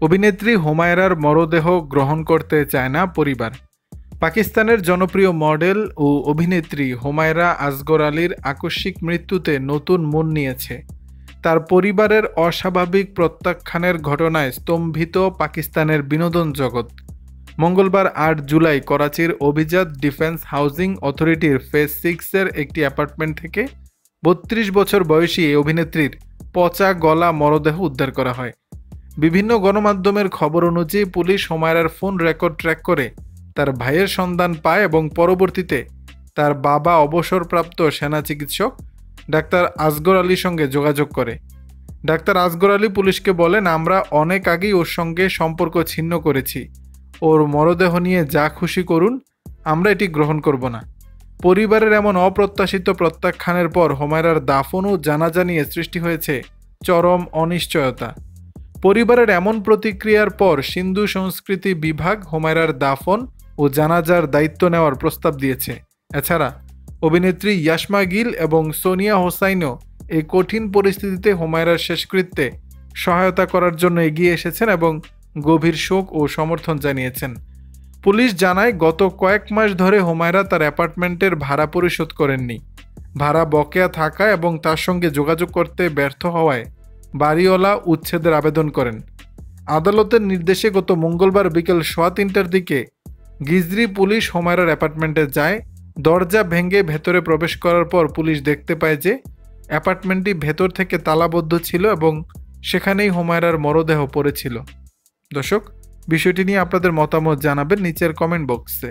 অভিনেত্রী হুমায়রার মরদেহ গ্রহণ করতে চায় না পরিবার। পাকিস্তানের জনপ্রিয় মডেল ও অভিনেত্রী হুমায়রা আসগর আলীর আকস্মিক মৃত্যুতে নতুন মন নিয়েছে। তার পরিবারের অস্বাভাবিক প্রত্যাখ্যানের ঘটনায় স্তম্ভিত পাকিস্তানের বিনোদন জগৎ। মঙ্গলবার ৮ জুলাই করাচির অভিজাত ডিফেন্স হাউজিং অথরিটির ফেজ 6-এর একটি অ্যাপার্টমেন্ট থেকে ৩২ বছর বয়সী এই অভিনেত্রীর পচা গলা মরদেহ উদ্ধার করা হয়। বিভিন্ন গণমাধ্যমের খবর অনুযায়ী পুলিশ হুমায়রার ফোন রেকর্ড ট্র্যাক করে তার ভাইয়ের সন্ধান পায় এবং পরবর্তীতে তার বাবা অবসরপ্রাপ্ত সেনা চিকিৎসক ডাক্তার আসগর আলীর সঙ্গে যোগাযোগ করে। ডাক্তার আসগর আলী পুলিশকে বলেন, আমরা অনেক আগেই ওর সঙ্গে সম্পর্ক ছিন্ন করেছি। ওর মরদেহ নিয়ে যা খুশি করুন, আমরা এটি গ্রহণ করব না। পরিবারের এমন অপ্রত্যাশিত প্রত্যাখ্যানের পর হুমায়রার দাফন ও জানাজা নিয়ে সৃষ্টি হয়েছে চরম অনিশ্চয়তা। পরিবারের এমন প্রতিক্রিয়ার পর সিন্ধু সংস্কৃতি বিভাগ হুমায়রার দাফন ও জানাজার দায়িত্ব নেওয়ার প্রস্তাব দিয়েছে। এছাড়া অভিনেত্রী ইয়াসমা গিল এবং সোনিয়া হোসাইনও এই কঠিন পরিস্থিতিতে হুমায়রার শেষকৃত্যে সহায়তা করার জন্য এগিয়ে এসেছেন এবং গভীর শোক ও সমর্থন জানিয়েছেন। পুলিশ জানায়, গত কয়েক মাস ধরে হুমায়রা তার অ্যাপার্টমেন্টের ভাড়া পরিশোধ করেননি। ভাড়া বকেয়া থাকায় এবং তার সঙ্গে যোগাযোগ করতে ব্যর্থ হওয়ায় বাড়িওয়ালা উচ্ছেদের আবেদন করেন। আদালতের নির্দেশে গত মঙ্গলবার বিকেল 3:15টার দিকে গিজরি পুলিশ হুমায়রার অ্যাপার্টমেন্টে যায়। দরজা ভেঙে ভেতরে প্রবেশ করার পর পুলিশ দেখতে পায় যে অ্যাপার্টমেন্টটি ভেতর থেকে তালাবদ্ধ ছিল এবং সেখানেই হুমায়রার মরদেহ পড়েছিল। দর্শক, বিষয়টি নিয়ে আপনাদের মতামত জানাবেন নিচের কমেন্ট বক্সে।